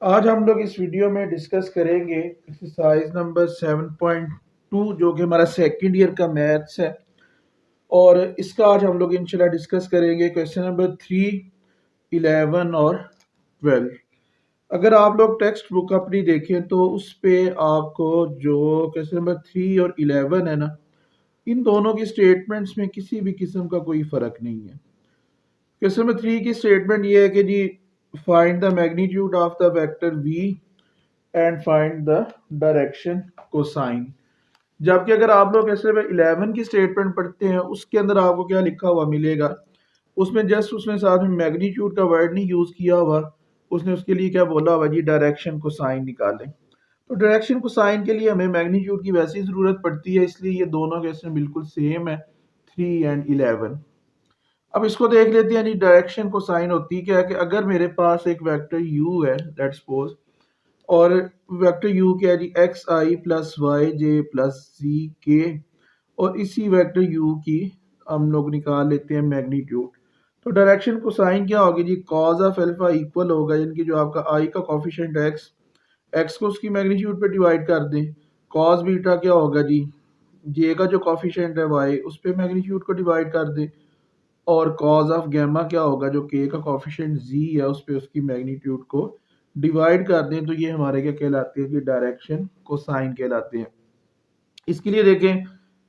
आज हम लोग इस वीडियो में डिस्कस करेंगे एक्सरसाइज नंबर 7.2 जो कि हमारा सेकंड ईयर का मैथ्स है। और इसका आज हम लोग इंशाल्लाह डिस्कस करेंगे क्वेश्चन नंबर 3, 11 और 12। अगर आप लोग टेक्स्ट बुक अपनी देखें तो उस पे आपको जो क्वेश्चन नंबर 3 और 11 है ना, इन दोनों की स्टेटमेंट्स में किसी भी किस्म का कोई फ़र्क नहीं है। क्वेश्चन नंबर 3 की स्टेटमेंट ये है कि जी find the magnitude of the vector v and find the direction cosine. जबकि अगर आप लोग ऐसे में 11 की स्टेटमेंट पढ़ते हैं उसके अंदर आपको क्या लिखा हुआ मिलेगा, उसमें जस्ट उसने साथ में मैग्नीट्यूड का वर्ड नहीं यूज किया हुआ, उसने उसके लिए क्या बोला हुआ जी डायरेक्शन कोसाइन निकालें। तो डायरेक्शन कोसाइन के लिए हमें मैग्नीट्यूड की वैसी ज़रूरत पड़ती है, इसलिए ये दोनों क्वेश्चन बिल्कुल सेम है 3 एंड 11। अब इसको देख लेते हैं जी। डायरेक्शन कोसाइन होती क्या है कि अगर मेरे पास एक वेक्टर u है लेट्स सपोज, और वेक्टर u क्या है जी एक्स आई प्लस वाई जे प्लस जी के, और इसी वेक्टर u की हम लोग निकाल लेते हैं मैग्नीट्यूड। तो डायरेक्शन कोसाइन क्या होगी जी, कॉज ऑफ अल्फा इक्वल होगा, यानी कि जो आपका i का कॉफिशिएंट है एक्स को उसकी मैग्नीट्यूड पे डिवाइड कर दें। कॉस बीटा क्या होगा जी, जे का जो कॉफिशिएंट है y उस पे मैग्नीट्यूड को डिवाइड कर दें। और कॉज ऑफ गैमा क्या होगा, जो के का कॉफिशिएंट z है उस पे उसकी मैग्नीट्यूड को डिवाइड कर दें। तो ये हमारे क्या कहलाते हैं, ये डायरेक्शन कोसाइन कहलाते हैं। इसके लिए देखें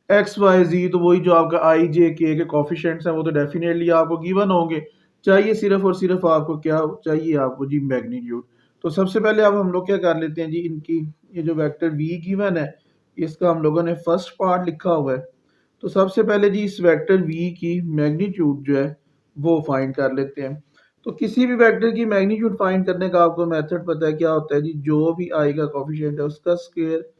एक्स वाई जी, तो वही जो आपका आई जे के कॉफिशिएंट्स हैं वो तो डेफिनेटली आपको गिवन होंगे। चाहिए सिर्फ और सिर्फ आपको क्या चाहिए, आपको जी मैग्नीट्यूड। तो सबसे पहले अब हम लोग क्या कर लेते हैं जी, इनकी ये जो वेक्टर वी गिवन है इसका हम लोगों ने फर्स्ट पार्ट लिखा हुआ है। तो सबसे पहले जी इस वेक्टर v की मैग्नीट्यूड जो है वो फाइंड कर लेते हैं। तो किसी भी वेक्टर की मैग्नीट्यूड फाइंड करने का आपको मेथड पता है क्या होता है जी, जो भी i का कॉफिशिएंट है उसका स्क्वायर,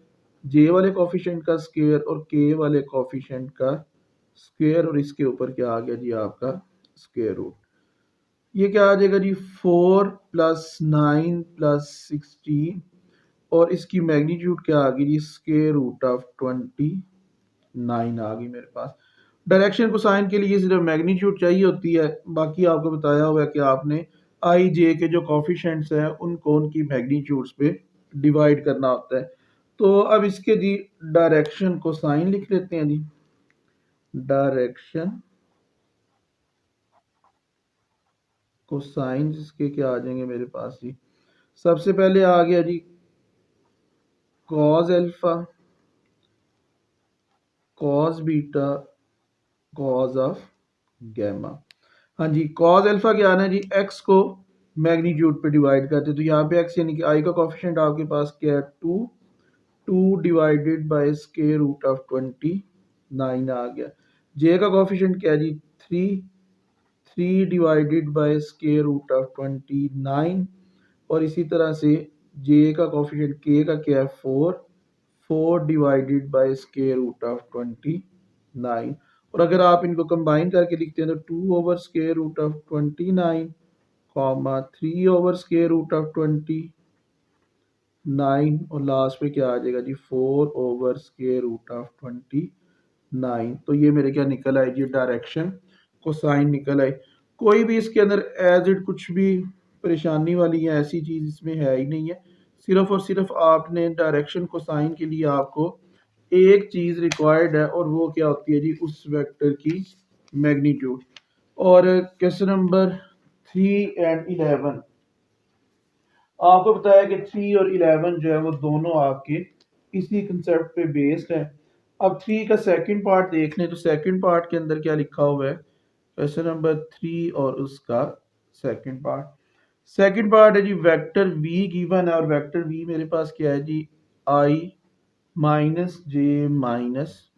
j वाले कॉफिशिएंट का स्क्वायर और k वाले कॉफिशिएंट का स्क्वायर, और इसके ऊपर क्या आ गया जी आपका स्क्वायर रूट। ये क्या आ जाएगा जी 4 प्लस 9 प्लस 16, और इसकी मैग्नीट्यूड क्या आ गई जी स्क्वायर रूट ऑफ 29 आ गई मेरे पास। डायरेक्शन कोसाइन के लिए सिर्फ मैग्नीट्यूड चाहिए होती है, बाकी आपको बताया हुआ है कि आपने आई जे के जो कॉफिशिएंट्स हैं उनको उनकी मैग्नीट्यूड्स पे डिवाइड करना होता है। तो अब इसके जी डायरेक्शन कोसाइन लिख लेते हैं जी। डायरेक्शन कोसाइन इसके क्या आ जाएंगे मेरे पास जी, सबसे पहले आ गया जी cos alpha, cos beta, cos of gamma. हाँ जी, कॉस अल्फा क्या आना है जी, एक्स को मैग्नीट्यूड पे डिवाइड करते, तो यहाँ पे एक्स यानी कि आई का कॉफिशिएंट आपके पास क्या है 2, 2 divided by square root of 29 आ गया। जे का कॉफिशिएंट क्या है जी 3, 3 divided by square root of 29, और इसी तरह से जे का कॉफिशिएंट के का क्या है 4, 4 divided by square root of 29। और अगर आप इनको कंबाइन करके लिखते हैं तो 2 over square root of 29 comma 3 over square root of 29, और लास्ट पे क्या आ जाएगा जी 4 ओवर स्क्वायर रूट ऑफ 29। तो ये मेरे क्या निकल आए जी डायरेक्शन कोसाइन निकल आए। कोई भी इसके अंदर एज इट कुछ भी परेशानी वाली है ऐसी चीज़ इसमें है ही नहीं है। सिर्फ और सिर्फ आपने डायरेक्शन कोसाइन के लिए आपको एक चीज़ रिक्वायर्ड है, और वो क्या होती है जी उस वेक्टर की मैग्नीट्यूड। और क्वेश्चन नंबर 3 एंड 11 आपको बताया कि 3 और 11 जो है वो दोनों आपके इसी कंसेप्ट पे बेस्ड है। अब 3 का सेकंड पार्ट देख लें, तो सेकंड पार्ट के अंदर क्या लिखा हुआ है, क्वेश्चन नंबर 3 और उसका सेकंड पार्ट। सेकंड पार्ट है जी वेक्टर v गिवन है, और वेक्टर v मेरे पास क्या है जी i माइनस जे माइनस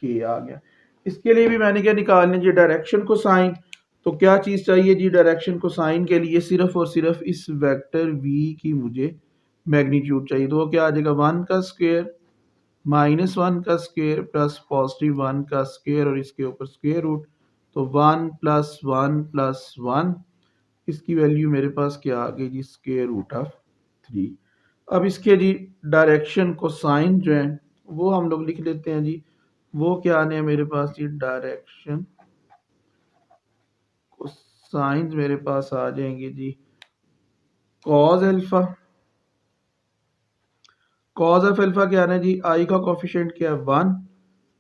के आ गया। इसके लिए भी मैंने क्या निकालने जी डायरेक्शन को साइन। तो क्या चीज़ चाहिए जी डायरेक्शन को साइन के लिए, सिर्फ और सिर्फ इस वेक्टर v की मुझे मैग्नीट्यूड चाहिए। तो वो क्या आ जाएगा 1 का स्क्वायर माइनस 1 का स्क्वायर प्लस पॉजिटिव 1 का स्क्वायर, और इसके ऊपर स्क्वायर रूट। तो 1 प्लस 1 प्लस 1, इसकी वैल्यू मेरे पास क्या आ गई जी स्क्वायर रूट ऑफ 3। अब इसके जी डायरेक्शन को साइन जो है वो हम लोग लिख लेते हैं जी। वो क्या आने हैं मेरे पास जी डायरेक्शन को साइन मेरे पास आ जाएंगे जी cos alpha, cos of alpha क्या है जी, आई का कोफिशिएंट क्या है 1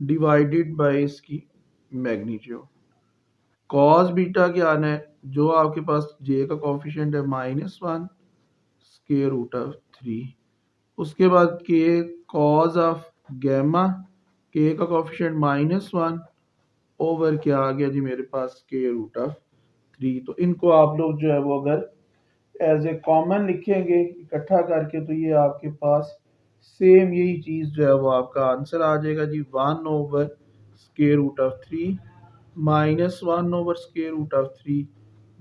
डिवाइडेड बाय इसकी मैग्नीट्यूड। कॉज बीटा क्या है, जो आपके पास जे का कोफिशिएंट है -1 स्क्वायर रूट ऑफ 3। उसके बाद के कॉज ऑफ गैमा, के का कोफिशिएंट -1 ओवर क्या आ गया जी मेरे पास स्क्वायर रूट ऑफ 3। तो इनको आप लोग जो है वो अगर एज ए कॉमन लिखेंगे इकट्ठा करके तो ये आपके पास सेम यही चीज़ जो है वो आपका आंसर आ जाएगा जी 1 over square root of 3 -1 over square root of 3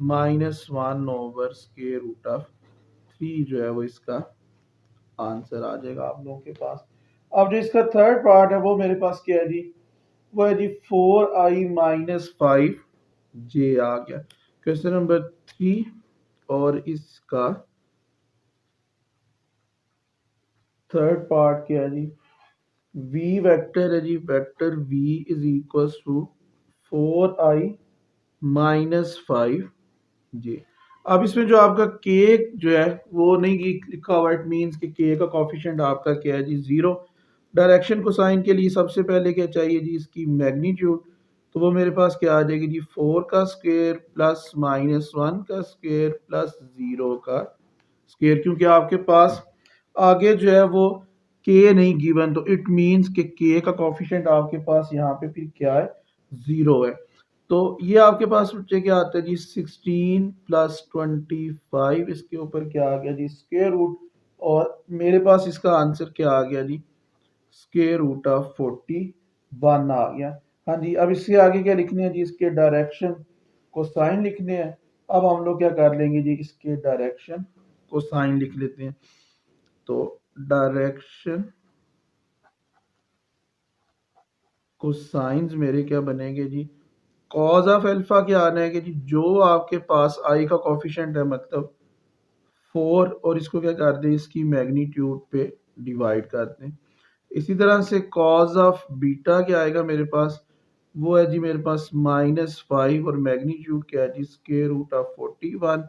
-1 over square root of 3 जो है वो इसका आंसर आ जाएगा आप लोगों के पास। अब जो इसका थर्ड पार्ट है वो मेरे पास क्या है जी, वो है जी 4i-5 जे आ गया क्वेश्चन नंबर 3। और इसका थर्ड पार्ट क्या है जी, v वेक्टर है जी, vector v is equal to 4i-5 जी। अब इसमें जो आपका k जो है वो नहीं लिखा हुआ, इट मींस कि k का कॉफिशिएंट आपका क्या है जी 0। डायरेक्शन को साइन के लिए सबसे पहले क्या चाहिए जी, इसकी मैग्नीट्यूड। तो वो मेरे पास क्या आ जाएगी जी 4 का स्क्वायर प्लस -1 का स्क्वायर प्लस 0 का स्क्वायर, क्योंकि आपके पास आगे जो है वो के नहीं गिवन, तो इट मींस कि के का कॉफिशिएंट आपके पास यहाँ पे फिर क्या है 0 है। तो ये आपके पास बच्चे क्या आता है जी 16 प्लस 25, इसके ऊपर क्या आ गया जी स्क्वायर रूट, और मेरे पास इसका आंसर क्या आ गया जी स्क्वायर रूट ऑफ 41 आ गया। हाँ जी, अब इससे आगे क्या लिखने हैं जी, इसके डायरेक्शन को साइन लिखने हैं। अब हम लोग क्या कर लेंगे जी, इसके डायरेक्शन को साइन लिख लेते हैं। तो डायरेक्शन को साइंस मेरे क्या बनेंगे जी, कॉज ऑफ अल्फा क्या आना है कि जी जो आपके पास आई का कोफिशिएंट है मतलब 4, और इसको क्या कर दें इसकी मैग्नीट्यूड पे डिवाइड कर दें। इसी तरह से कॉज ऑफ बीटा क्या आएगा मेरे पास, वो है जी मेरे पास -5 और मैग्नीट्यूड क्या है जी स्क्वायर रूट ऑफ 41।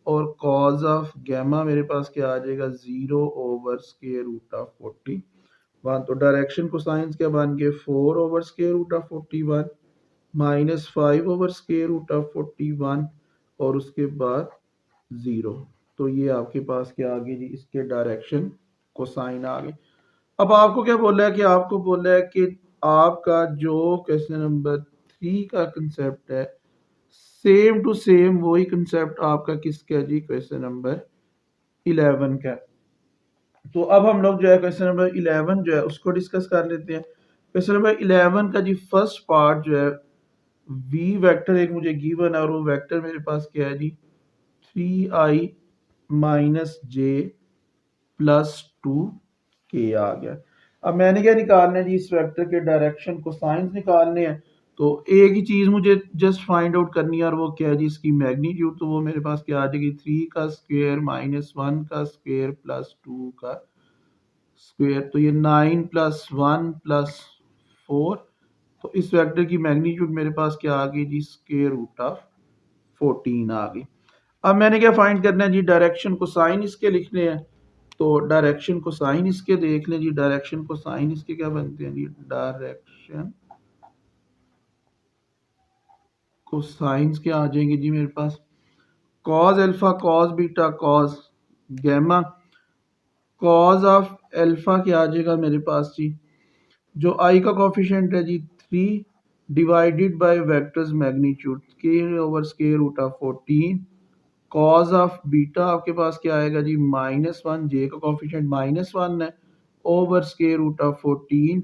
और कॉज ऑफ गैमा मेरे पास क्या आ जाएगा 0 ओवर स्क्वायर रूट ऑफ 41। तो डायरेक्शन को साइंस क्या बन गए 4 over square root of 41 -5 over square root of 41 और उसके बाद 0। तो ये आपके पास क्या आ गई जी, इसके डायरेक्शन को साइन आ गए। अब आपको क्या बोला है कि आपको बोला है कि आपका जो क्वेश्चन नंबर 3 का कंसेप्ट है सेम टू सेम वही कंसेप्ट आपका किसका जी क्वेश्चन नंबर 11 का। तो अब हम लोग जो है क्वेश्चन नंबर 11 जो है उसको डिस्कस कर लेते हैं। क्वेश्चन नंबर 11 का जी फर्स्ट पार्ट जो है वी वेक्टर एक मुझे गिवन है, और वो वेक्टर मेरे पास क्या है जी 3i-j+2 के आ गया। अब मैंने क्या निकालना है जी, इस वेक्टर के डायरेक्शन को साइंस निकालने हैं। तो एक ही चीज मुझे जस्ट फाइंड आउट करनी है, और वो क्या है जी इसकी मैग्नीट्यूड। तो वो मेरे पास क्या आ जाएगी 3 का स्क्वायर -1 का स्क्वायर प्लस 2 का स्क्वायर। तो ये 9 प्लस 1 प्लस 4। तो इस वेक्टर की मैग्नीट्यूड मेरे पास क्या आ गई जी स्क्वायर रूट ऑफ 14 आ गई। अब मैंने क्या फाइंड करना है जी, डायरेक्शन को साइन इसके लिखने हैं। तो डायरेक्शन को साइन इसके देख लें जी, डायरेक्शन को साइन इसके क्या बनते हैं जी, डायरेक्शन को साइंस क्या आ जाएंगे जी मेरे पास cos alpha cos beta cos gamma. Cos of alpha क्या आ जाएगा मेरे पास जी, जो आई का कोफिशिएंट है जी 3 डिवाइडेड बाय वेक्टर्स मैग्नीट्यूड के over square root of 14। Cos of beta आपके पास क्या आएगा जी -1, जे का कोफिशिएंट -1 है ओवर स्क्वायर रूट ऑफ 14।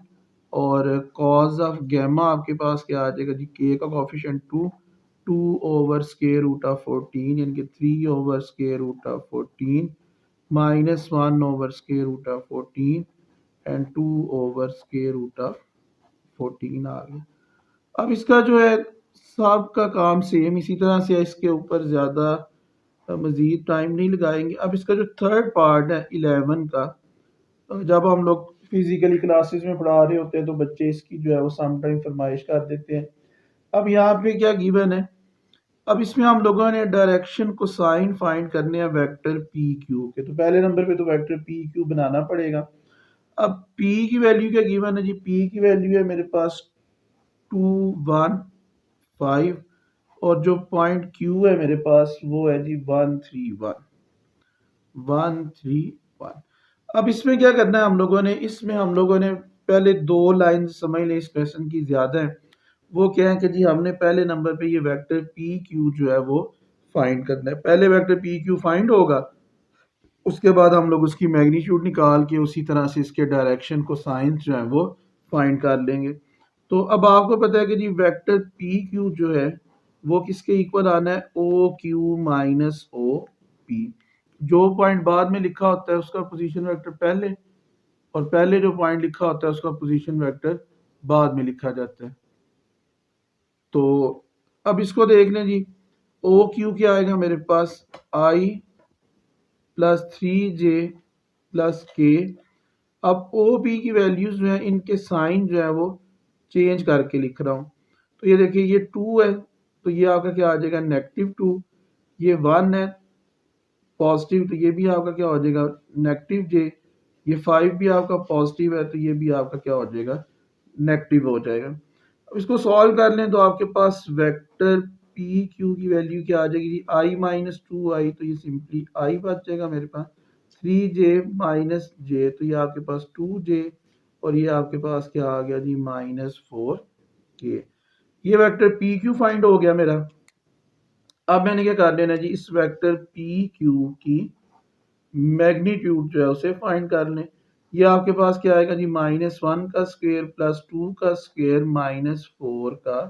और कॉज ऑफ गैमा आपके पास क्या आ जाएगा जी, के का coefficient 2 2 over square root of 14 यानी कि 3 over square root of 14 -1 over square root of 14 and 2 over square root of 14 आ गया। अब इसका जो है सब का काम सेम इसी तरह से है, इसके ऊपर ज़्यादा मज़ीद टाइम नहीं लगाएंगे। अब इसका जो थर्ड पार्ट है 11 का, जब हम लोग फिजिकली क्लासेस में पढ़ा रहे होते हैं तो बच्चे इसकी जो है वो सम टाइम फरमाइश कर देते हैं। अब यहाँ पे क्या गिवन है अब इसमें हम लोगों ने डायरेक्शन को साइन फाइंड करने हैं वेक्टर पी क्यू के। तो पहले नंबर पे तो वेक्टर पी क्यू बनाना पड़ेगा। अब पी की वैल्यू क्या गिवन है जी? पी की वैल्यू है मेरे पास 2 1 5 और जो पॉइंट क्यू है मेरे पास वो है जी 1 3 1 अब इसमें क्या करना है हम लोगों ने? इसमें हम लोगों ने पहले दो लाइन समझ लें इस क्वेश्चन की ज्यादा है। वो क्या है कि जी हमने पहले नंबर पे ये वेक्टर पी क्यू जो है वो फाइंड करना है। पहले वेक्टर पी क्यू फाइंड होगा, उसके बाद हम लोग उसकी मैग्नीट्यूड निकाल के उसी तरह से इसके डायरेक्शन को साइंस जो है वो फाइंड कर लेंगे। तो अब आपको पता है कि जी वेक्टर पी क्यू जो है वो किसके इक्वल आना है? O Q minus O P. जो पॉइंट बाद में लिखा होता है उसका पोजीशन वेक्टर पहले, और पहले जो पॉइंट लिखा होता है उसका पोजीशन वेक्टर बाद में लिखा जाता है। तो अब इसको देख लें जी। ओ क्यू क्या आएगा मेरे पास? आई प्लस 3j प्लस के। अब ओ पी की वैल्यूज जो है इनके साइन जो है वो चेंज करके लिख रहा हूँ। तो ये देखिए ये 2 है तो ये आपका क्या आ जाएगा? -2। ये 1 है पॉजिटिव तो ये भी आपका क्या हो जाएगा? -j। ये 5 भी आपका पॉजिटिव है तो ये भी आपका क्या हो जाएगा? नेगेटिव हो जाएगा। अब इसको सॉल्व कर लें तो आपके पास वेक्टर पी क्यू की वैल्यू क्या आ जाएगी? आई माइनस 2i तो ये सिंपली आई बच जाएगा मेरे पास। 3j माइनस जे तो ये आपके पास 2j और ये आपके पास क्या आ गया जी? -4k। ये वेक्टर पी क्यू फाइंड हो गया मेरा। अब मैंने क्या कर लेना जी? इस वेक्टर पी क्यू की मैग्नीट्यूड जो है उसे फाइंड कर लें। ये आपके पास क्या आएगा जी? -1 का स्क्वायर प्लस 2 का स्क्वायर माइनस 4 का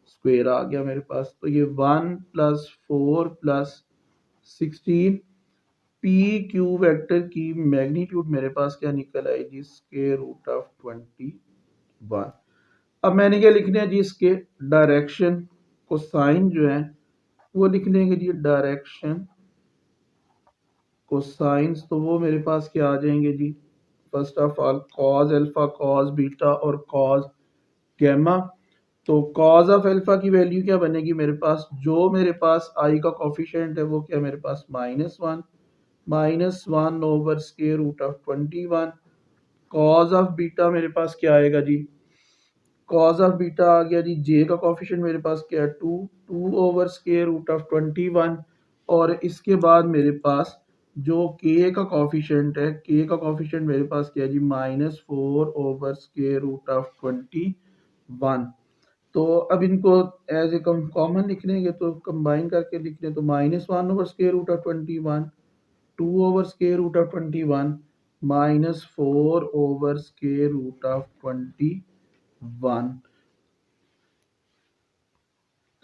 स्क्वायर आ गया मेरे पास। तो ये 1 plus 4 plus 16 P Q vector की मैग्नीट्यूड मेरे पास क्या निकल आई जी? Square root of 21। अब मैंने क्या लिखना है जी? इसके डायरेक्शन को साइन जो है वो लिख लेंगे जी। डायरेक्शन कोसाइंस तो वो मेरे पास क्या आ जाएंगे जी? First of all cos alpha, cos beta और कॉज गैमा। तो कॉज ऑफ अल्फा की वैल्यू क्या बनेगी मेरे पास? जो मेरे पास आई का कोफिशिएंट है वो क्या मेरे पास? -1 -1 over square root of 21। Cos of beta मेरे पास क्या आएगा जी? कॉज ऑफ बीटा आ गया जी। जे का कोफिशिएंट मेरे पास क्या है? 2 ओवर स्क्वायर रूट ऑफ 21। और इसके बाद मेरे पास जो के का कॉफिशिएंट है, के का कॉफिशिएंट मेरे पास क्या है जी? -4 ओवर स्क्वायर रूट ऑफ 21। तो अब इनको एज ए कॉमन लिख लेंगे तो कंबाइन करके लिख लें तो -1 over square root of 21, 2 over square root of 21 -4 over square root of 21।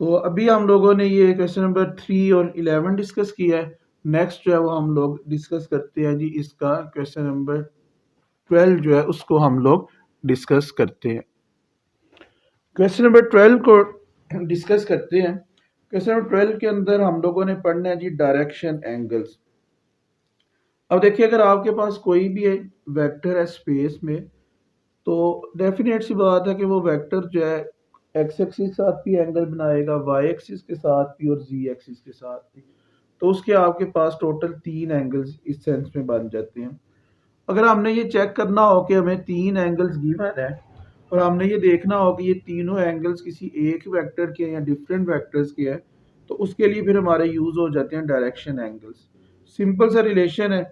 तो अभी हम लोगों ने ये क्वेश्चन नंबर 3 और 11 डिस्कस किया है। नेक्स्ट जो है वो हम लोग डिस्कस करते हैं जी इसका क्वेश्चन नंबर 12 जो है उसको हम लोग डिस्कस करते हैं। क्वेश्चन नंबर 12 को डिस्कस करते हैं। क्वेश्चन नंबर 12 के अंदर हम लोगों ने पढ़ना है जी डायरेक्शन एंगल्स। अब देखिए अगर आपके पास कोई भी वेक्टर है स्पेस में तो डेफिनेट सी बात है कि वो वेक्टर जो है एक्स एक्सिस के साथ भी एंगल बनाएगा, वाई एक्सिस के साथ भी और जी एक्सिस के साथ भी। तो उसके आपके पास टोटल 3 एंगल्स इस सेंस में बन जाते हैं। अगर हमने ये चेक करना हो कि हमें 3 एंगल्स गिवन है और हमने ये देखना हो कि ये तीनों एंगल्स किसी एक वेक्टर के या डिफरेंट वेक्टर्स के हैं, तो उसके लिए फिर हमारे यूज़ हो जाते हैं डायरेक्शन एंगल्स। सिंपल सा रिलेशन है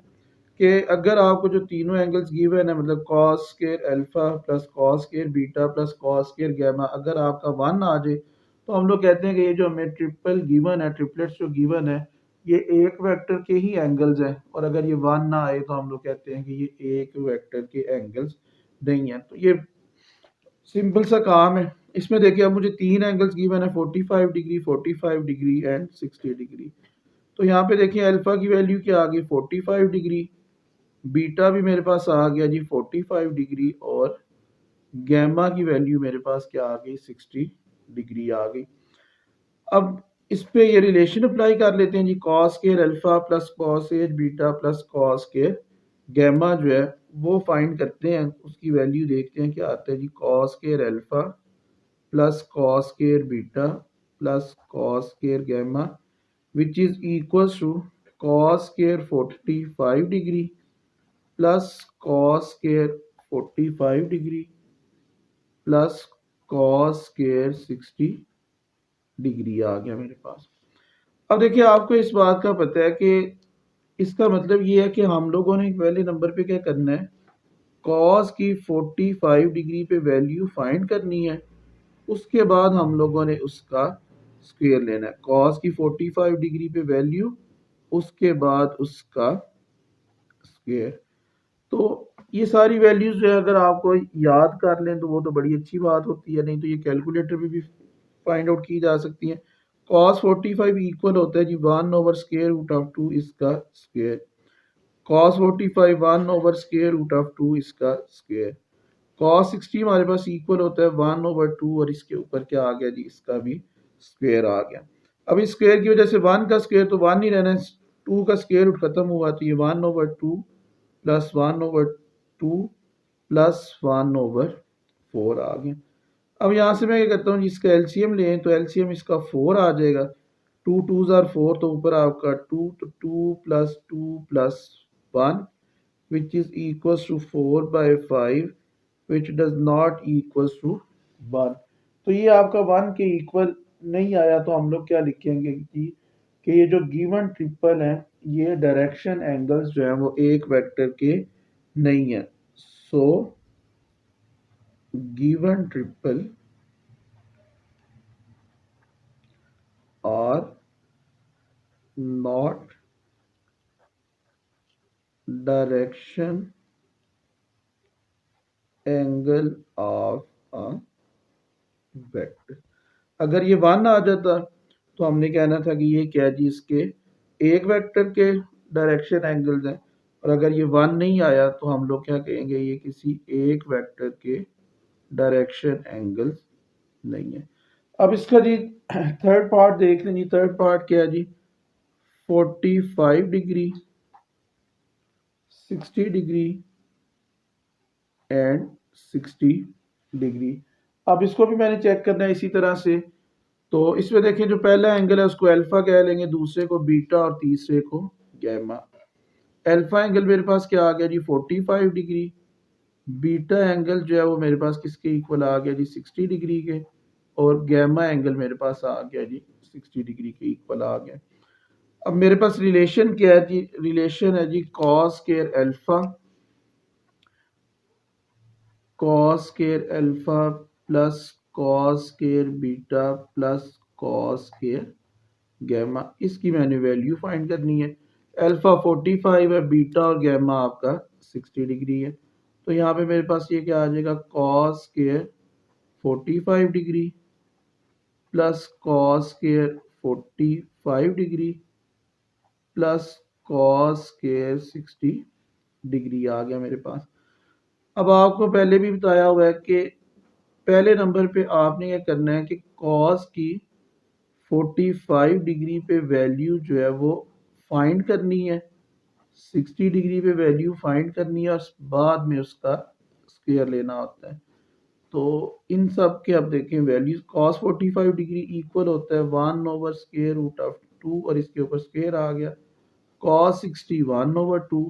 कि अगर आपको जो तीनों एंगल्स गिवन है मतलब cos square alpha plus cos square beta plus cos square gamma, अगर आपका 1 आ जाए तो हम लोग कहते हैं कि ये जो हमें ट्रिपल गिवन है, ट्रिपलेट्स जो गिवन है, ये एक वेक्टर के ही एंगल्स हैं। और अगर ये 1 ना आए तो हम लोग कहते हैं कि ये एक वेक्टर के एंगल्स नहीं है। तो ये सिंपल सा काम है। इसमें देखिए अब मुझे 3 एंगल्स गिवन है, 45 डिग्री, 45 डिग्री एंड 60 डिग्री। तो यहाँ पे देखिए अल्फा की वैल्यू क्या आ गई? 45 डिग्री। बीटा भी मेरे पास आ गया जी 45 डिग्री और गैमा की वैल्यू मेरे पास क्या आ गई? 60 डिग्री आ गई। अब इस पे ये रिलेशन अप्लाई कर लेते हैं जी। Cos square alpha plus cos edge beta plus cos square gamma जो है वो फाइंड करते हैं। उसकी वैल्यू देखते हैं क्या आता है जी। Cos square alpha plus cos square beta plus cos square gamma, which is equals to cos square 45 degree plus cos square 45 degree plus cos square 60 degree आ गया मेरे पास। अब देखिए आपको इस बात का पता है कि इसका मतलब ये है कि हम लोगों ने पहले नंबर पे क्या करना है, cos की 45 डिग्री पे वैल्यू फाइंड करनी है। उसके बाद हम लोगों ने उसका स्क्वायर लेना है। cos की 45 डिग्री पे वैल्यू, उसके बाद उसका स्क्वायर। तो ये सारी वैल्यूज जो है अगर आपको याद कर लें तो वो तो बड़ी अच्छी बात होती है, नहीं तो ये कैलकुलेटर पे भी फाइंड आउट की जा सकती है। cos 45 इक्वल होता है जी 1/स्क्वायर रूट ऑफ 2 इसका स्क्वायर। cos 45 1/स्क्वायर रूट ऑफ 2 इसका स्क्वायर। cos 60 हमारे पास इक्वल होता है 1/2 और इसके ऊपर क्या आ गया जी, इसका भी स्क्वायर आ गया। अब इस स्क्वायर की वजह से 1 का स्क्वायर तो 1 ही रहना है, 2 का स्क्वायर रूट खत्म हुआ तो ये 1/2 प्लस 1/2 प्लस 1/4 आ गया। अब यहाँ से मैं क्या करता हूँ, इसका एलसीएम लें तो एलसीएम इसका 4 आ जाएगा। 2 2s आर 4 तो ऊपर आपका 2 तो 2 plus 1 which is equals to 4/5 which does not equals to 1। तो ये आपका 1 के इक्वल नहीं आया तो हम लोग क्या लिखेंगे कि ये जो गिवन ट्रिपल है ये डायरेक्शन एंगल्स जो है वो एक वेक्टर के नहीं है। So given triple R not direction angle of a vector. अगर ये 1 आ जाता तो हमने कहना था कि ये क्या जी, इसके एक वेक्टर के डायरेक्शन एंगल्स हैं। और अगर ये 1 नहीं आया तो हम लोग क्या कहेंगे, ये किसी एक वेक्टर के डायरेक्शन एंगल्स नहीं है। अब इसका जी थर्ड पार्ट देख लें जी। थर्ड पार्ट क्या है जी, 45 डिग्री, 60 डिग्री एंड 60 डिग्री। अब इसको भी मैंने चेक करना है इसी तरह से। तो इसमें देखिए जो पहला एंगल है उसको अल्फा कह लेंगे, दूसरे को बीटा और तीसरे को गैमा। अल्फा एंगल मेरे पास क्या आ गया जी 45 डिग्री। बीटा एंगल जो है वो मेरे पास किसके इक्वल आ गया जी 60 डिग्री के। और गैमा एंगल मेरे पास आ गया जी 60 डिग्री के इक्वल आ गया। अब मेरे पास रिलेशन क्या है जी, रिलेशन है जी cos square alpha, cos square alpha plus cos square beta plus cos square gamma. इसकी मैंने वैल्यू फाइंड करनी है। अल्फा 45 है, बीटा और गैमा आपका 60 डिग्री है। तो यहाँ पे मेरे पास ये क्या आ जाएगा, cos square 45 degree plus cos square 45 degree plus cos square 60 degree आ गया मेरे पास। अब आपको पहले भी बताया हुआ है कि पहले नंबर पे आपने ये करना है कि कॉस की 45 डिग्री पे वैल्यू जो है वो फाइंड करनी है, 60 डिग्री पे वैल्यू फाइंड करनी है और बाद में उसका स्क्वायर लेना होता है। तो इन सब के अब देखें वैल्यूज, cos 45 डिग्री इक्वल होता है 1/स्क्वायर रूट ऑफ 2 और इसके ऊपर स्क्वायर आ गया। cos 60 1/2,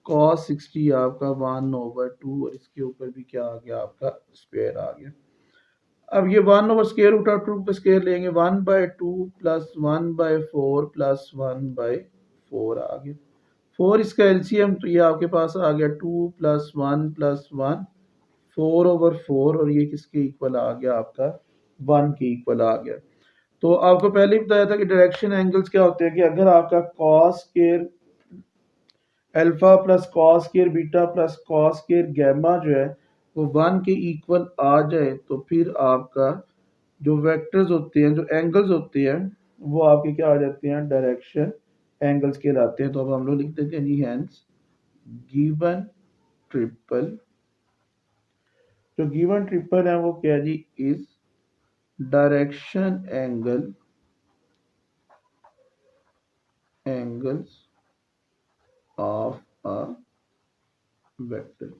cos 60 आपका 1/2 और इसके ऊपर भी क्या आ गया, आपका स्क्वायर आ गया। अब ये 1/स्क्वायर रूट ऑफ 2 का स्क्वायर लेंगे, 1/2 प्लस 1/4 प्लस 1/4 आ गया। 4 इसका एलसीएम तो ये आपके पास आ गया 2 प्लस 1 प्लस 1 4/4 और ये किसके इक्वल आ गया, आपका 1 के इक्वल आ गया। तो आपको पहले ही बताया था कि डायरेक्शन एंगल्स क्या होते हैं कि अगर आपका cos square alpha plus cos square beta plus cos square gamma जो है वो 1 के इक्वल आ जाए तो फिर आपका जो वेक्टर्स होते हैं, जो एंगल्स होते हैं वो आपके क्या आ जाते हैं, डायरेक्शन एंगल्स कहलाते हैं। तो अब हम लोग लिख देते हैं जी हैंस गिवन ट्रिपल, जो गिवन ट्रिपल है वो क्या जी, is direction angles of a vector.